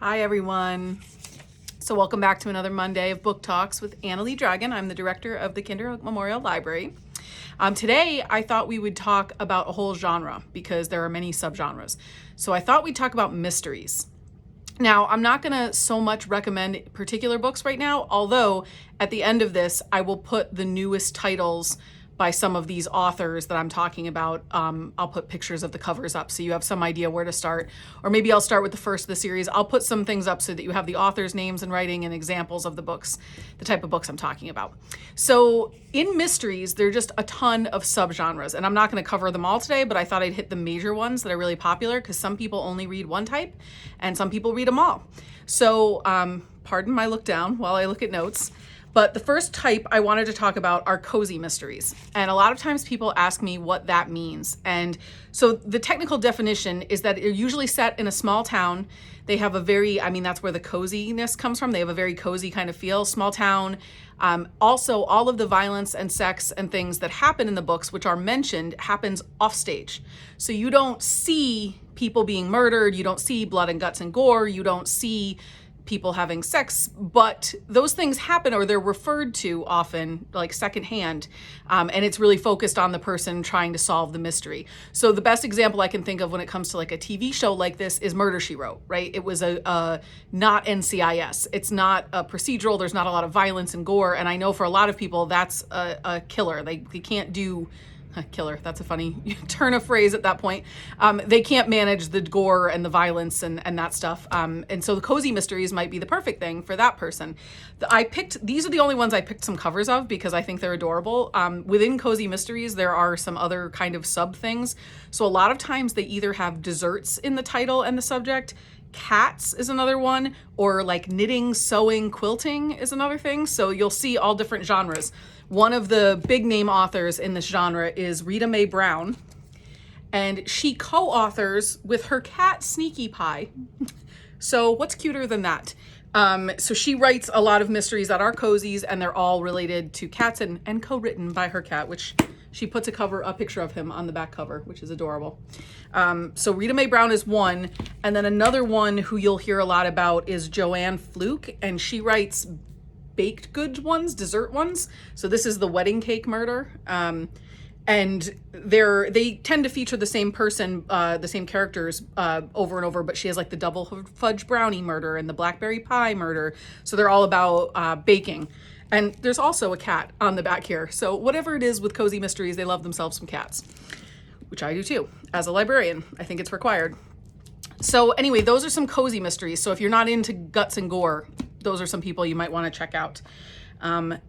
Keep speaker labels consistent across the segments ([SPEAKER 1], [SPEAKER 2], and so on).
[SPEAKER 1] Hi everyone. So welcome back to another Monday of Book Talks with AnnaLee Dragon. I'm the director of the Kinderhook Memorial Library. Today I thought we would talk about a whole genre because there are many subgenres. So I thought we'd talk about mysteries. Now, I'm not gonna so much recommend particular books right now, although at the end of this, I will put the newest titles by some of these authors that I'm talking about. I'll put pictures of the covers up so you have some idea where to start. Or maybe I'll start with the first of the series. I'll put some things up so that you have the authors' names and writing and examples of the books, the type of books I'm talking about. So in mysteries, there are just a ton of subgenres, and I'm not gonna cover them all today, but I thought I'd hit the major ones that are really popular because some people only read one type and some people read them all. So pardon my look down while I look at notes. But the first type I wanted to talk about are cozy mysteries. And a lot of times people ask me what that means. And so the technical definition is that they're usually set in a small town. They have a very, that's where the coziness comes from. They have a very cozy kind of feel, small town. Also, all of the violence and sex and things that happen in the books, which are mentioned, happens off stage. So you don't see people being murdered. You don't see blood and guts and gore. You don't see people having sex, but those things happen, or they're referred to often like secondhand, and it's really focused on the person trying to solve the mystery. So the best example I can think of when it comes to like a TV show like this is Murder, She Wrote, right? It was a not NCIS. It's not a procedural. There's not a lot of violence and gore, and I know for a lot of people that's a killer. They can't do killer, that's a funny turn of phrase at that point. They can't manage the gore and the violence and that stuff. And so the cozy mysteries might be the perfect thing for that person. These are the only ones I picked some covers of because I think they're adorable. Within cozy mysteries, there are some other kind of sub things. So a lot of times they either have desserts in the title and the subject. Cats is another one, or like knitting, sewing, quilting is another thing. So you'll see all different genres. One of the big name authors in this genre is Rita Mae Brown, and she co-authors with her cat Sneaky Pie. So what's cuter than that? So she writes a lot of mysteries that are cozies, and they're all related to cats and co-written by her cat, which she puts a picture of him on the back cover, which is adorable. So Rita Mae Brown is one, and then another one who you'll hear a lot about is Joanne Fluke, and she writes baked goods ones, dessert ones. So this is the wedding cake murder. And they tend to feature the same person, the same characters over and over, but she has like the double fudge brownie murder and the blackberry pie murder. So they're all about baking. And there's also a cat on the back here. So whatever it is with cozy mysteries, they love themselves some cats, which I do too. As a librarian, I think it's required. So anyway, those are some cozy mysteries. So if you're not into guts and gore, those are some people you might want to check out.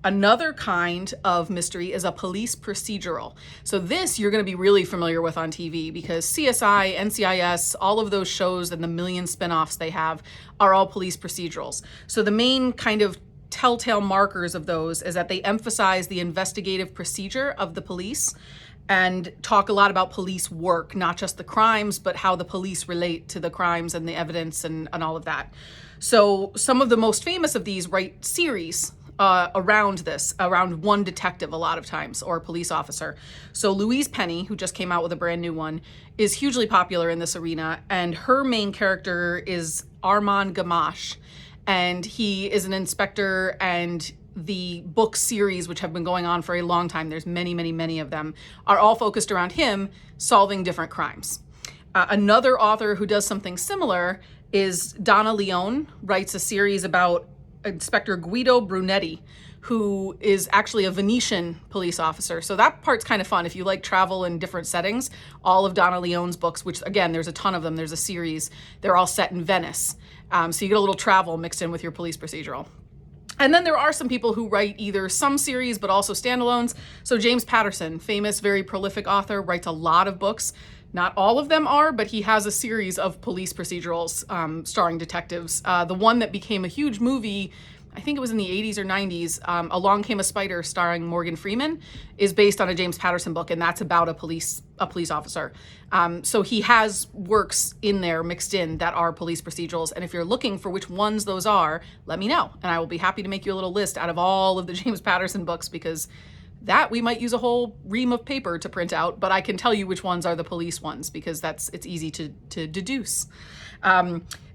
[SPEAKER 1] Another kind of mystery is a police procedural. So this you're going to be really familiar with on TV because CSI, NCIS, all of those shows and the million spinoffs they have are all police procedurals. So the main kind of telltale markers of those is that they emphasize the investigative procedure of the police and talk a lot about police work, not just the crimes, but how the police relate to the crimes and the evidence and all of that. So some of the most famous of these write series around one detective a lot of times, or police officer. So Louise Penny, who just came out with a brand new one, is hugely popular in this arena, and her main character is Armand Gamache, and he is an inspector, and the book series, which have been going on for a long time, there's many, many, many of them, are all focused around him solving different crimes. Another author who does something similar is Donna Leone, writes a series about Inspector Guido Brunetti, who is actually a Venetian police officer. So that part's kind of fun. If you like travel in different settings, all of Donna Leone's books, which again, there's a ton of them, there's a series, they're all set in Venice. So you get a little travel mixed in with your police procedural. And then there are some people who write either some series, but also standalones. So James Patterson, famous, very prolific author, writes a lot of books. Not all of them are, but he has a series of police procedurals starring detectives. The one that became a huge movie, I think it was in the 80s or 90s, Along Came a Spider starring Morgan Freeman, is based on a James Patterson book, and that's about a police officer. So he has works in there mixed in that are police procedurals, and if you're looking for which ones those are, let me know, and I will be happy to make you a little list out of all of the James Patterson books, because that we might use a whole ream of paper to print out, but I can tell you which ones are the police ones because it's easy to deduce.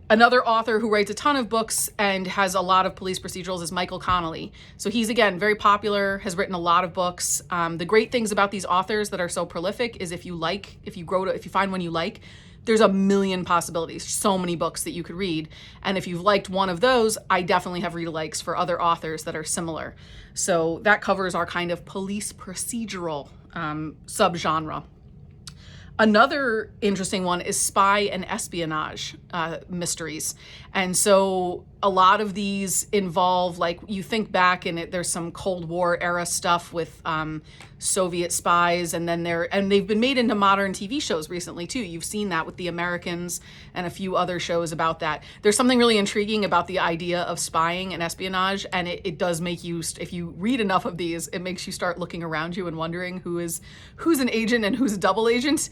[SPEAKER 1] Another author who writes a ton of books and has a lot of police procedurals is Michael Connelly. So he's, again, very popular, has written a lot of books. The great things about these authors that are so prolific is if you find one you like, there's a million possibilities, so many books that you could read. And if you've liked one of those, I definitely have read likes for other authors that are similar. So that covers our kind of police procedural subgenre. Another interesting one is spy and espionage mysteries. And so a lot of these involve, like, you think back and there's some Cold War era stuff with Soviet spies, and then they've been made into modern TV shows recently too. You've seen that with The Americans and a few other shows about that. There's something really intriguing about the idea of spying and espionage, and it does make you, if you read enough of these, it makes you start looking around you and wondering who's an agent and who's a double agent.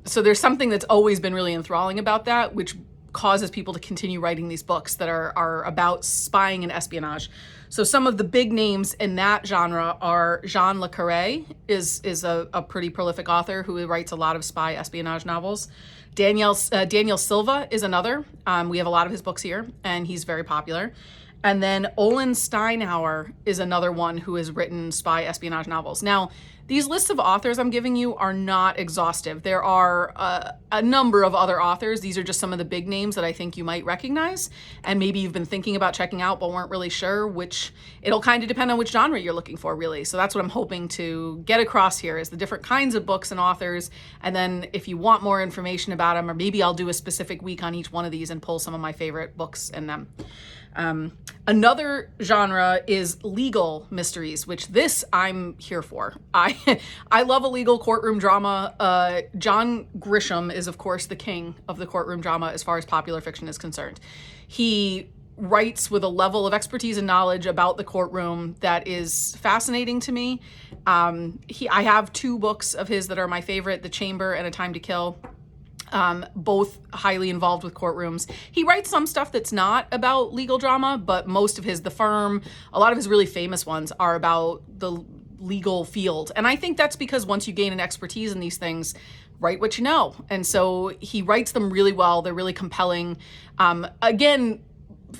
[SPEAKER 1] So there's something that's always been really enthralling about that, which causes people to continue writing these books that are about spying and espionage. So some of the big names in that genre are Jean Le Carré is a pretty prolific author who writes a lot of spy espionage novels. Daniel Silva is another. We have a lot of his books here, and he's very popular. And then Olin Steinhauer is another one who has written spy espionage novels. Now, these lists of authors I'm giving you are not exhaustive. There are a number of other authors. These are just some of the big names that I think you might recognize, and maybe you've been thinking about checking out but weren't really sure which. It'll kind of depend on which genre you're looking for, really. So that's what I'm hoping to get across here, is the different kinds of books and authors. And then if you want more information about them, or maybe I'll do a specific week on each one of these and pull some of my favorite books in them. Another genre is legal mysteries, which this I'm here for. I love a legal courtroom drama. John Grisham is, of course, the king of the courtroom drama as far as popular fiction is concerned. He writes with a level of expertise and knowledge about the courtroom that is fascinating to me. I have two books of his that are my favorite, The Chamber and A Time to Kill. Both highly involved with courtrooms. He writes some stuff that's not about legal drama, but most of his, The Firm, a lot of his really famous ones are about the legal field. And I think that's because once you gain an expertise in these things, write what you know. And so he writes them really well. They're really compelling. Again,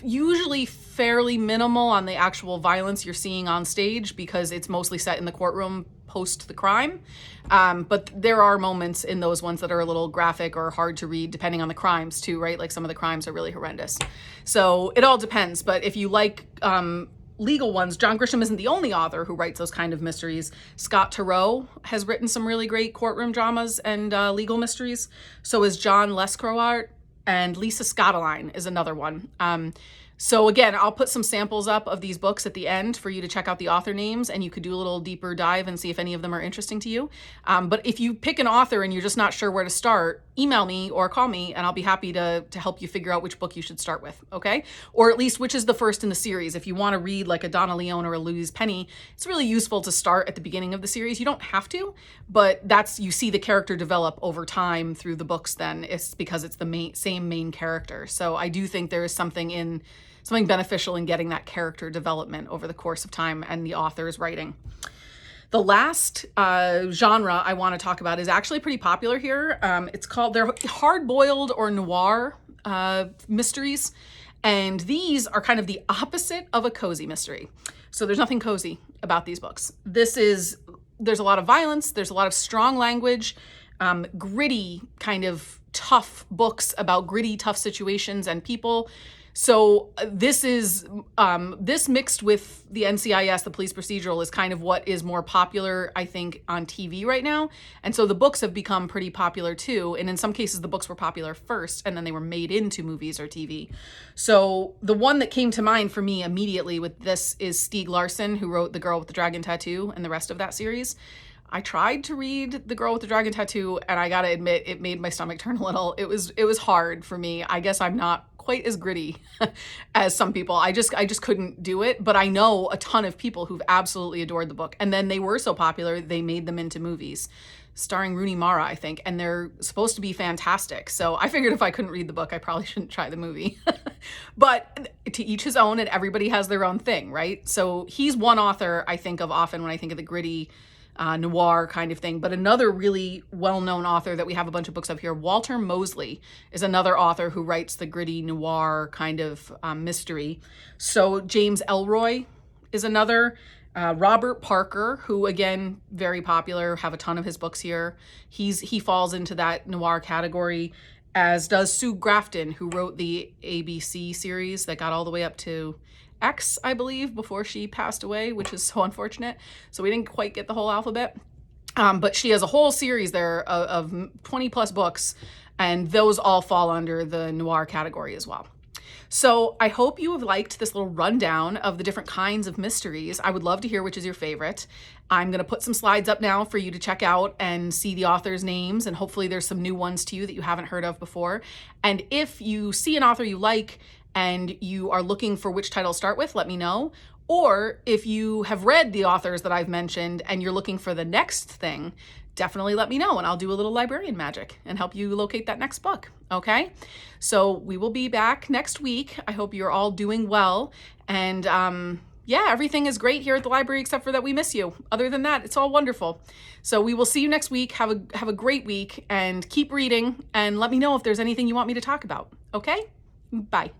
[SPEAKER 1] usually fairly minimal on the actual violence you're seeing on stage, because it's mostly set in the courtroom post the crime. But there are moments in those ones that are a little graphic or hard to read, depending on the crimes too, right? Like some of the crimes are really horrendous. So it all depends. But if you like legal ones, John Grisham isn't the only author who writes those kind of mysteries. Scott Turow has written some really great courtroom dramas and legal mysteries. So is John Lescroart, and Lisa Scottoline is another one. So again, I'll put some samples up of these books at the end for you to check out the author names, and you could do a little deeper dive and see if any of them are interesting to you. But if you pick an author and you're just not sure where to start, email me or call me and I'll be happy to help you figure out which book you should start with, okay? Or at least which is the first in the series. If you want to read like a Donna Leon or a Louise Penny, it's really useful to start at the beginning of the series. You don't have to, but you see the character develop over time through the books then. It's because it's the same main character. So I do think there is something beneficial in getting that character development over the course of time and the author's writing. The last genre I want to talk about is actually pretty popular here. They're hard-boiled or noir mysteries. And these are kind of the opposite of a cozy mystery. So there's nothing cozy about these books. There's a lot of violence. There's a lot of strong language, gritty kind of tough books about gritty, tough situations and people. So this mixed with the NCIS, the police procedural, is kind of what is more popular, I think, on TV right now. And so the books have become pretty popular too. And in some cases, the books were popular first and then they were made into movies or TV. So the one that came to mind for me immediately with this is Stieg Larsson, who wrote The Girl with the Dragon Tattoo and the rest of that series. I tried to read The Girl with the Dragon Tattoo, and I gotta admit, it made my stomach turn a little. It was hard for me. I guess I'm not quite as gritty as some people. I just couldn't do it. But I know a ton of people who've absolutely adored the book. And then they were so popular, they made them into movies, starring Rooney Mara, I think. And they're supposed to be fantastic. So I figured if I couldn't read the book, I probably shouldn't try the movie. But to each his own, and everybody has their own thing, right? So he's one author I think of often when I think of the gritty noir kind of thing. But another really well-known author that we have a bunch of books of here, Walter Mosley, is another author who writes the gritty noir kind of mystery. So James Ellroy is another. Robert Parker, who again, very popular, have a ton of his books here. He falls into that noir category, as does Sue Grafton, who wrote the ABC series that got all the way up to X, I believe, before she passed away, which is so unfortunate. So we didn't quite get the whole alphabet. But she has a whole series there of 20 plus books, and those all fall under the noir category as well. So I hope you have liked this little rundown of the different kinds of mysteries. I would love to hear which is your favorite. I'm going to put some slides up now for you to check out and see the authors' names, and hopefully there's some new ones to you that you haven't heard of before. And if you see an author you like and you are looking for which title to start with, let me know. Or if you have read the authors that I've mentioned and you're looking for the next thing, definitely let me know and I'll do a little librarian magic and help you locate that next book, okay? So we will be back next week. I hope you're all doing well. And yeah, everything is great here at the library except for that we miss you. Other than that, it's all wonderful. So we will see you next week. Have a great week and keep reading, and let me know if there's anything you want me to talk about, okay? Bye.